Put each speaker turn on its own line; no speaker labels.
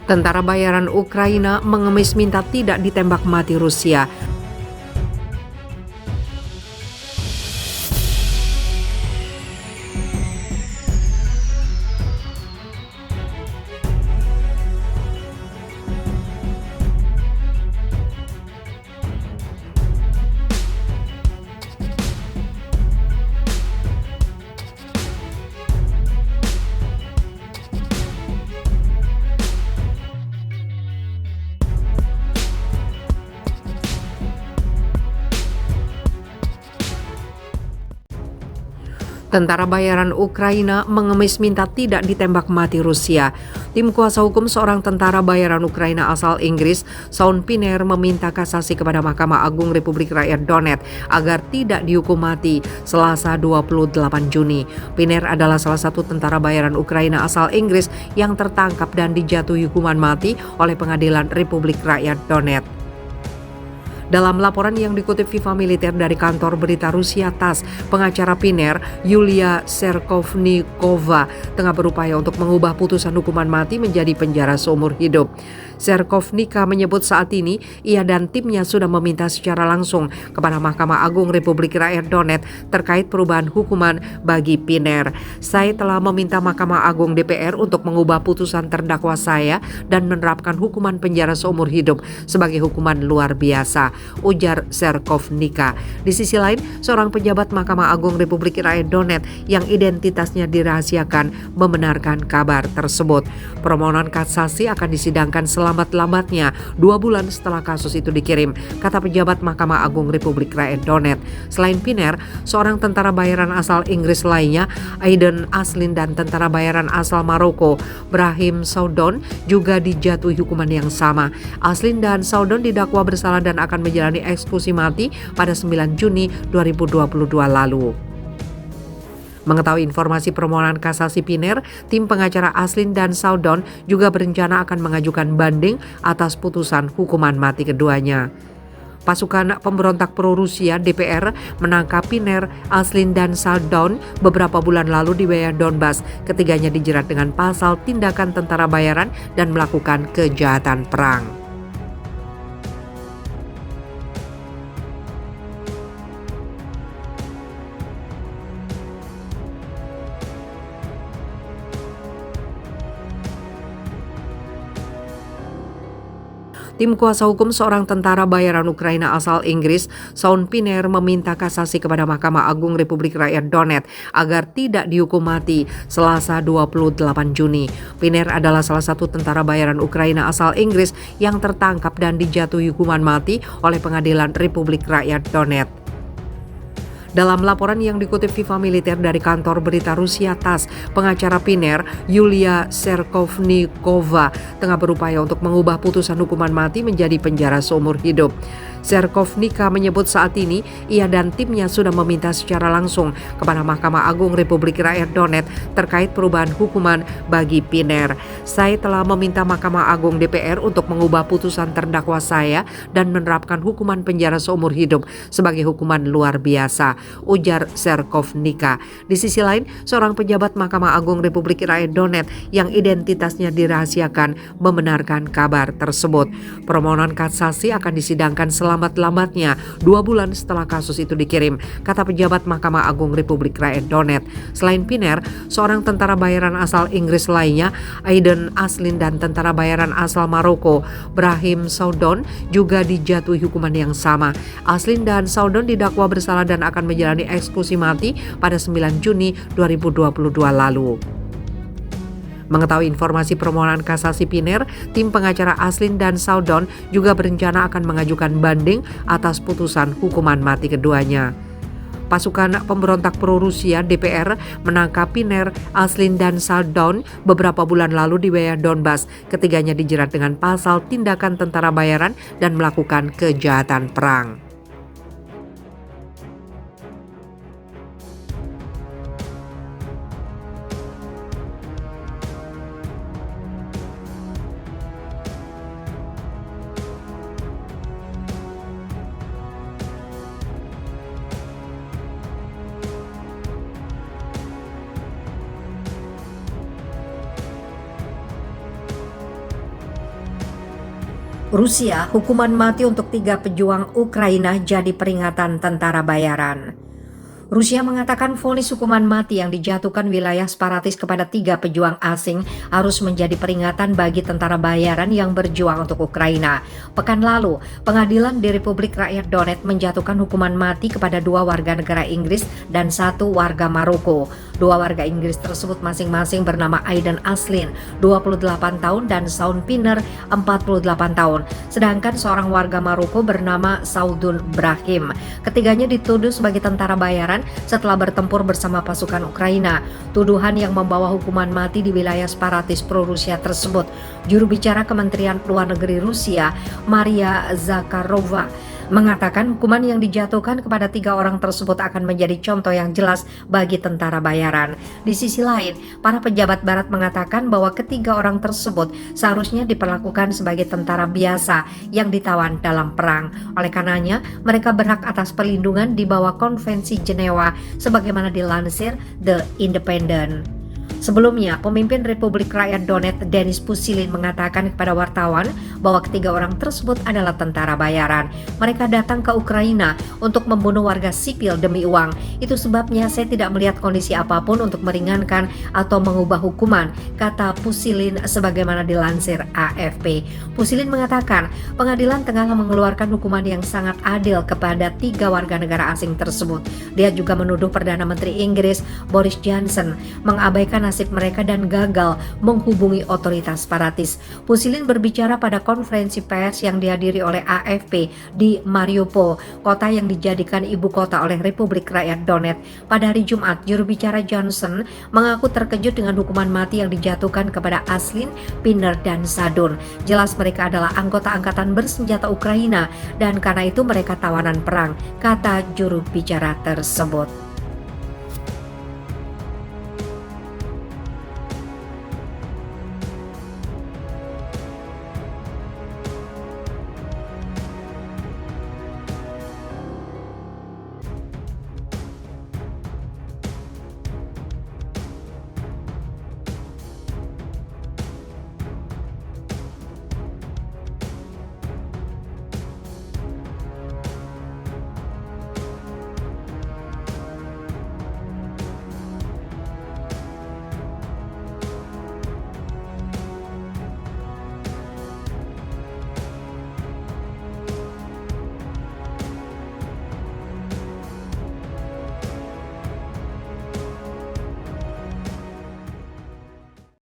Tentara bayaran Ukraina mengemis minta tidak ditembak mati Rusia. Tentara bayaran Ukraina mengemis minta tidak ditembak mati Rusia. Tim kuasa hukum seorang tentara bayaran Ukraina asal Inggris, Shaun Pinner, meminta kasasi kepada Mahkamah Agung Republik Rakyat Donetsk agar tidak dihukum mati Selasa 28 Juni. Pinner adalah salah satu tentara bayaran Ukraina asal Inggris yang tertangkap dan dijatuhi hukuman mati oleh Pengadilan Republik Rakyat Donetsk. Dalam laporan yang dikutip Viva Militer dari kantor berita Rusia TASS, pengacara Pinner, Yulia Serkovnikova, tengah berupaya untuk mengubah putusan hukuman mati menjadi penjara seumur hidup. Serkovnika menyebut saat ini ia dan timnya sudah meminta secara langsung kepada Mahkamah Agung Republik Rakyat Donetsk terkait perubahan hukuman bagi Pinner. Saya telah meminta Mahkamah Agung DPR untuk mengubah putusan terdakwa saya dan menerapkan hukuman penjara seumur hidup sebagai hukuman luar biasa, ujar Serkovnika. Di sisi lain, seorang pejabat Mahkamah Agung Republik Rakyat Donetsk yang identitasnya dirahasiakan membenarkan kabar tersebut. Permohonan kasasi akan disidangkan selambat-lambatnya 2 bulan setelah kasus itu dikirim, kata pejabat Mahkamah Agung Republik Rakyat Donetsk. Selain Pinner, seorang tentara bayaran asal Inggris lainnya, Aiden Aslin, dan tentara bayaran asal Maroko, Brahim Saudon, juga dijatuhi hukuman yang sama. Aslin dan Saudon didakwa bersalah dan akan menjalani eksekusi mati pada 9 Juni 2022 lalu. Mengetahui informasi permohonan kasasi Pinner, tim pengacara Aslin dan Saudon juga berencana akan mengajukan banding atas putusan hukuman mati keduanya. Pasukan pemberontak pro-Rusia DPR menangkap Pinner, Aslin, dan Saudon beberapa bulan lalu di wilayah Donbas. Ketiganya dijerat dengan pasal tindakan tentara bayaran dan melakukan kejahatan perang. Tim kuasa hukum seorang tentara bayaran Ukraina asal Inggris, Shaun Pinner, meminta kasasi kepada Mahkamah Agung Republik Rakyat Donetsk agar tidak dihukum mati Selasa 28 Juni. Pinner adalah salah satu tentara bayaran Ukraina asal Inggris yang tertangkap dan dijatuhi hukuman mati oleh Pengadilan Republik Rakyat Donetsk. Dalam laporan yang dikutip Viva Militer dari kantor berita Rusia TASS, pengacara Pinner, Yulia Serkovnikova, tengah berupaya untuk mengubah putusan hukuman mati menjadi penjara seumur hidup. Serkovnika menyebut saat ini ia dan timnya sudah meminta secara langsung kepada Mahkamah Agung Republik Rakyat Donetsk terkait perubahan hukuman bagi Pinner. Saya telah meminta Mahkamah Agung DPR untuk mengubah putusan terdakwa saya dan menerapkan hukuman penjara seumur hidup sebagai hukuman luar biasa, ujar Serkovnika. Di sisi lain, seorang pejabat Mahkamah Agung Republik Rakyat Donetsk yang identitasnya dirahasiakan membenarkan kabar tersebut. Permohonan kasasi akan disidangkan selambat-lambatnya 2 bulan setelah kasus itu dikirim, kata pejabat Mahkamah Agung Republik Rakyat Donetsk. Selain Pinner, seorang tentara bayaran asal Inggris lainnya, Aiden Aslin, dan tentara bayaran asal Maroko, Brahim Saudon, juga dijatuhi hukuman yang sama. Aslin dan Saudon didakwa bersalah dan akan menjalani eksekusi mati pada 9 Juni 2022 lalu. Mengetahui informasi permohonan kasasi Pinner, tim pengacara Aslin dan Saudon juga berencana akan mengajukan banding atas putusan hukuman mati keduanya. Pasukan pemberontak pro-Rusia DPR menangkap Pinner, Aslin, dan Saudon beberapa bulan lalu di wilayah Donbas. Ketiganya dijerat dengan pasal tindakan tentara bayaran dan melakukan kejahatan perang. Rusia, hukuman mati untuk 3 pejuang Ukraina jadi peringatan tentara bayaran. Rusia mengatakan vonis hukuman mati yang dijatuhkan wilayah separatis kepada 3 pejuang asing harus menjadi peringatan bagi tentara bayaran yang berjuang untuk Ukraina. Pekan lalu, pengadilan di Republik Rakyat Donetsk menjatuhkan hukuman mati kepada 2 warga negara Inggris dan 1 warga Maroko. 2 warga Inggris tersebut masing-masing bernama Aidan Aslin, 28 tahun, dan Shaun Pinner, 48 tahun. Sedangkan seorang warga Maroko bernama Saudun Brahim. Ketiganya dituduh sebagai tentara bayaran setelah bertempur bersama pasukan Ukraina. Tuduhan yang membawa hukuman mati di wilayah separatis pro-Rusia tersebut. Juru bicara Kementerian Luar Negeri Rusia, Maria Zakharova, mengatakan hukuman yang dijatuhkan kepada 3 orang tersebut akan menjadi contoh yang jelas bagi tentara bayaran. Di sisi lain, para pejabat barat mengatakan bahwa ketiga orang tersebut seharusnya diperlakukan sebagai tentara biasa yang ditawan dalam perang. Oleh karenanya, mereka berhak atas perlindungan di bawah Konvensi Jenewa sebagaimana dilansir The Independent. Sebelumnya, pemimpin Republik Rakyat Donetsk Denis Pushilin mengatakan kepada wartawan bahwa ketiga orang tersebut adalah tentara bayaran. Mereka datang ke Ukraina untuk membunuh warga sipil demi uang. Itu sebabnya saya tidak melihat kondisi apapun untuk meringankan atau mengubah hukuman, kata Pushilin sebagaimana dilansir AFP. Pushilin mengatakan pengadilan tengah mengeluarkan hukuman yang sangat adil kepada 3 warga negara asing tersebut. Dia juga menuduh Perdana Menteri Inggris Boris Johnson mengabaikan nasib mereka dan gagal menghubungi otoritas separatis. Pushilin berbicara pada konferensi pers yang dihadiri oleh AFP di Mariupol, kota yang dijadikan ibu kota oleh Republik Rakyat Donetsk. Pada hari Jumat, juru bicara Johnson mengaku terkejut dengan hukuman mati yang dijatuhkan kepada Aslin, Pinner, dan Sadun. Jelas mereka adalah anggota angkatan bersenjata Ukraina dan karena itu mereka tawanan perang, kata juru bicara tersebut.